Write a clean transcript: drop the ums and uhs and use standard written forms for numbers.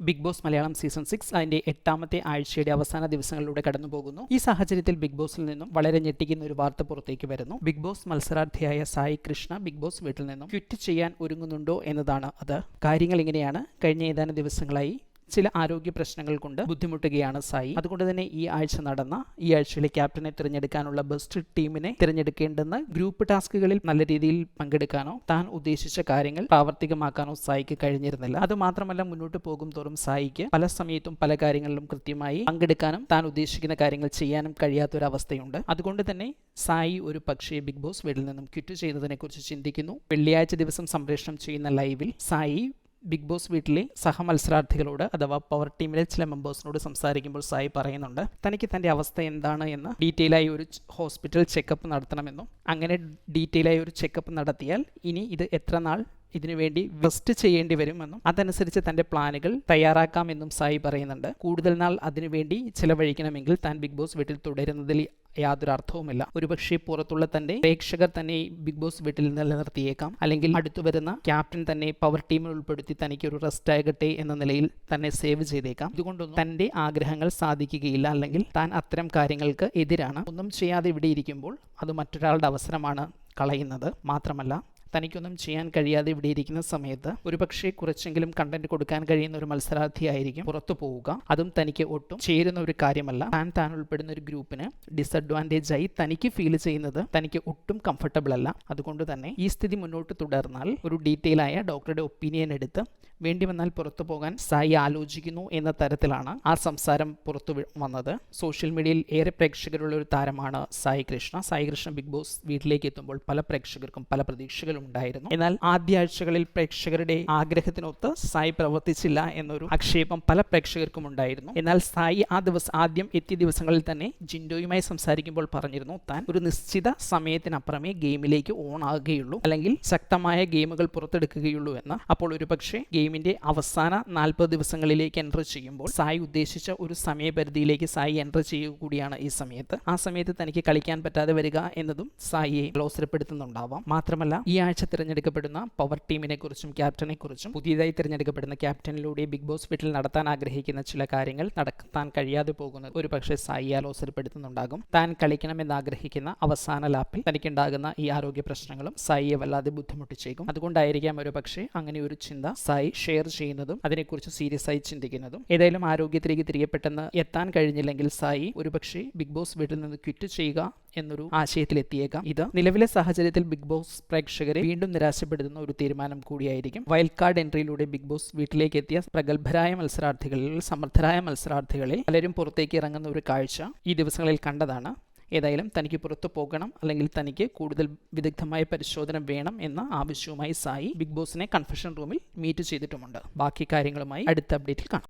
Big boss Malayalam season 6 അതിന്റെ 8ാമത്തെ ആഴ്ചയുടെ അവസാന ദിവസങ്ങളിലൂടെ കടന്നുപോകുന്നു. ഈ സാഹചര്യത്തിൽ ബിഗ് ബോസിൽ നിന്നും വളരെ ഞെട്ടിക്കുന്ന ഒരു വാർത്ത പുറത്തേക്ക് വരുന്നു. ബിഗ് ബോസ് മത്സരാർത്ഥിയായ സായി കൃഷ്ണ ബിഗ് ബോസ് വീട്ടിൽ നിന്നും ക്വിറ്റ് ചെയ്യാൻ ഒരുങ്ങുന്നുണ്ടോ എന്നതാണ് അത്. കാര്യങ്ങൾ ഇങ്ങനെയാണ്. കഴിഞ്ഞ ഏതാനും ദിവസങ്ങളായി ചില ആരോഗ്യ പ്രശ്നങ്ങൾ കൊണ്ട് ബുദ്ധിമുട്ടുകയാണ് സായി. അതുകൊണ്ട് തന്നെ ഈ ആഴ്ചയിലെ ക്യാപ്റ്റനെ തിരഞ്ഞെടുക്കാനുള്ള ബെസ്റ്റ് ടീമിനെ തിരഞ്ഞെടുക്കേണ്ടെന്ന് ഗ്രൂപ്പ് ടാസ്കുകളിൽ നല്ല രീതിയിൽ പങ്കെടുക്കാനോ താൻ ഉദ്ദേശിച്ച കാര്യങ്ങൾ പ്രാവർത്തികമാക്കാനോ സായിക്ക് കഴിഞ്ഞിരുന്നില്ല. അതുമാത്രമല്ല, മുന്നോട്ട് പോകും തോറും സായിക്ക് പല സമയത്തും പല കാര്യങ്ങളിലും കൃത്യമായി പങ്കെടുക്കാനും താൻ ഉദ്ദേശിക്കുന്ന കാര്യങ്ങൾ ചെയ്യാനും കഴിയാത്തൊരവസ്ഥയുണ്ട്. അതുകൊണ്ട് തന്നെ സായി ഒരു പക്ഷേ ബിഗ് ബോസ് വീട്ടിൽ നിന്നും ക്വിറ്റ് ചെയ്യുന്നതിനെ കുറിച്ച് ചിന്തിക്കുന്നു. വെള്ളിയാഴ്ച ദിവസം സംപ്രേഷണം ചെയ്യുന്ന ലൈവിൽ സായി ബിഗ് ബോസ് വീട്ടിലെ സഹമത്സരാർത്ഥികളോട് അഥവാ പവർ ടീമിലെ ചില മെമ്പേഴ്സിനോട് സംസാരിക്കുമ്പോൾ സായി പറയുന്നുണ്ട്, തനിക്ക് തൻ്റെ അവസ്ഥ എന്താണ് എന്ന് ഡീറ്റെയിലായി ഒരു ഹോസ്പിറ്റൽ ചെക്കപ്പ് നടത്തണമെന്നും അങ്ങനെ ഡീറ്റെയിലായി ഒരു ചെക്കപ്പ് നടത്തിയാൽ ഇനി ഇത് എത്ര നാൾ ഇതിനുവേണ്ടി വെസ്റ്റ് ചെയ്യേണ്ടി വരുമെന്നും അതനുസരിച്ച് തൻ്റെ പ്ലാനുകൾ തയ്യാറാക്കാമെന്നും സായി പറയുന്നുണ്ട്. കൂടുതൽ നാൾ അതിനുവേണ്ടി ചിലവഴിക്കണമെങ്കിൽ താൻ ബിഗ് ബോസ് വീട്ടിൽ തുടരുന്നതിൽ യാതൊരു അർത്ഥവുമില്ല. ഒരുപക്ഷെ പുറത്തുള്ള തന്റെ പ്രേക്ഷകർ തന്നെ ബിഗ് ബോസ് വീട്ടിൽ നിലനിർത്തിയേക്കാം, അല്ലെങ്കിൽ അടുത്തു വരുന്ന ക്യാപ്റ്റൻ തന്നെ പവർ ടീമിൽ ഉൾപ്പെടുത്തി തനിക്ക് ഒരു റെസ്റ്റ് ആകട്ടെ എന്ന നിലയിൽ തന്നെ സേവ് ചെയ്തേക്കാം. ഇതുകൊണ്ടൊന്നും തന്റെ ആഗ്രഹങ്ങൾ സാധിക്കുകയില്ല, അല്ലെങ്കിൽ താൻ അത്തരം കാര്യങ്ങൾക്ക് എതിരാണ്. ഒന്നും ചെയ്യാതെ ഇവിടെ ഇരിക്കുമ്പോൾ അത് മറ്റൊരാളുടെ അവസരമാണ് കളയുന്നത്. മാത്രമല്ല, തനിക്കൊന്നും ചെയ്യാൻ കഴിയാതെ ഇവിടെ ഇരിക്കുന്ന സമയത്ത് ഒരുപക്ഷെ കുറച്ചെങ്കിലും കണ്ടന്റ് കൊടുക്കാൻ കഴിയുന്ന ഒരു മത്സരാർത്ഥിയായിരിക്കും പുറത്തു പോവുക. അതും തനിക്ക് ഒട്ടും ചേരുന്ന ഒരു കാര്യമല്ല. താൻ ഉൾപ്പെടുന്ന ഒരു ഗ്രൂപ്പിന് ഡിസഡ്വാൻറ്റേജ് ആയി തനിക്ക് ഫീൽ ചെയ്യുന്നത് തനിക്ക് ഒട്ടും കംഫർട്ടബിൾ അല്ല. അതുകൊണ്ട് തന്നെ ഈ സ്ഥിതി മുന്നോട്ട് തുടർന്നാൽ ഒരു ഡീറ്റെയിൽ ആയ ഡോക്ടറുടെ ഒപ്പീനിയൻ എടുത്ത് വേണ്ടി വന്നാൽ പുറത്തു പോകാൻ സായി ആലോചിക്കുന്നു എന്ന തരത്തിലാണ് ആ സംസാരം പുറത്തു വന്നത്. സോഷ്യൽ മീഡിയയിൽ ഏറെ പ്രേക്ഷകരുള്ള ഒരു താരമാണ് സായി കൃഷ്ണ. ബിഗ് ബോസ് വീട്ടിലേക്ക് എത്തുമ്പോൾ പല പ്രേക്ഷകർക്കും പല പ്രതീക്ഷകളും ഉണ്ടായിരുന്നു. എന്നാൽ ആദ്യ ആഴ്ചകളിൽ പ്രേക്ഷകരുടെ ആഗ്രഹത്തിനൊത്ത് സായി പ്രവർത്തിച്ചില്ല എന്നൊരു ആക്ഷേപം പല പ്രേക്ഷകർക്കും ഉണ്ടായിരുന്നു. എന്നാൽ സായി ആദ്യം എത്തിയ ദിവസങ്ങളിൽ തന്നെ ജിൻഡോയുമായി സംസാരിക്കുമ്പോൾ പറഞ്ഞിരുന്നു, താൻ ഒരു നിശ്ചിത സമയത്തിനപ്പുറമേ ഗെയിമിലേക്ക് ഓൺ ആകുകയുള്ളൂ, അല്ലെങ്കിൽ ശക്തമായ ഗെയിമുകൾ പുറത്തെടുക്കുകയുള്ളൂ എന്ന്. അപ്പോൾ ഒരുപക്ഷെ ഗെയിമിന്റെ അവസാന 40 ദിവസങ്ങളിലേക്ക് എൻറ്റർ ചെയ്യുമ്പോൾ സായി ഉദ്ദേശിച്ച ഒരു സമയപരിധിയിലേക്ക് സായി എൻറ്റർ ചെയ്യുക കൂടിയാണ് ഈ സമയത്ത്. ആ സമയത്ത് തനിക്ക് കളിക്കാൻ പറ്റാതെ വരിക എന്നതും സായിയെ അവസരപ്പെടുത്തുന്നുണ്ടാവാം. മാത്രമല്ല, ഈ ആഴ്ച തിരഞ്ഞെടുക്കപ്പെടുന്ന പവർ ടീമിനെ കുറിച്ചും ക്യാപ്റ്റനെ കുറിച്ചും പുതിയതായി തിരഞ്ഞെടുക്കപ്പെടുന്ന ക്യാപ്റ്റനിലൂടെ ബിഗ് ബോസ് വീട്ടിൽ നടത്താൻ ആഗ്രഹിക്കുന്ന ചില കാര്യങ്ങൾ നടത്താൻ കഴിയാതെ പോകുന്നത് ഒരു പക്ഷേ സായിയെ അവസരപ്പെടുത്തുന്നുണ്ടാകും. താൻ കളിക്കണമെന്ന് ആഗ്രഹിക്കുന്ന അവസാന ലാപ്പിൽ തനിക്കുണ്ടാകുന്ന ഈ ആരോഗ്യ പ്രശ്നങ്ങളും സായിയെ വല്ലാതെ ബുദ്ധിമുട്ടിച്ചേക്കും. അതുകൊണ്ടായിരിക്കാം ഒരു പക്ഷേ അങ്ങനെ ഒരു ചിന്ത സായി ഷെയർ ചെയ്യുന്നതും അതിനെക്കുറിച്ച് സീരിയസ് ആയി ചിന്തിക്കുന്നതും. ഏതായാലും ആരോഗ്യത്തിലേക്ക് തിരികെ പെട്ടെന്ന് എത്താൻ കഴിഞ്ഞില്ലെങ്കിൽ സായി ഒരുപക്ഷെ ബിഗ് ബോസ് വീട്ടിൽ നിന്ന് ക്വിറ്റ് ചെയ്യുക എന്നൊരു ആശയത്തിലെത്തിയേക്കാം. ഇത് നിലവിലെ സാഹചര്യത്തിൽ ബിഗ് ബോസ് പ്രേക്ഷകരെ വീണ്ടും നിരാശപ്പെടുത്തുന്ന ഒരു തീരുമാനം കൂടിയായിരിക്കും. വൈൽഡ് കാർഡ് എൻട്രിയിലൂടെ ബിഗ് ബോസ് വീട്ടിലേക്ക് എത്തിയ പ്രഗത്ഭരായ മത്സരാർത്ഥികളിൽ സമർത്ഥരായ മത്സരാർത്ഥികളിൽ പലരും പുറത്തേക്ക് ഇറങ്ങുന്ന ഒരു കാഴ്ച ഈ ദിവസങ്ങളിൽ കണ്ടതാണ്. ഏതായാലും തനിക്ക് പുറത്തു പോകണം, അല്ലെങ്കിൽ തനിക്ക് കൂടുതൽ വിദഗ്ധമായ പരിശോധന വേണം എന്ന ആവശ്യവുമായി സായി ബിഗ് ബോസിനെ കൺഫെഷൻ റൂമിൽ മീറ്റ് ചെയ്തിട്ടുമുണ്ട്. ബാക്കി കാര്യങ്ങളുമായി അടുത്ത അപ്ഡേറ്റിൽ കാണാം.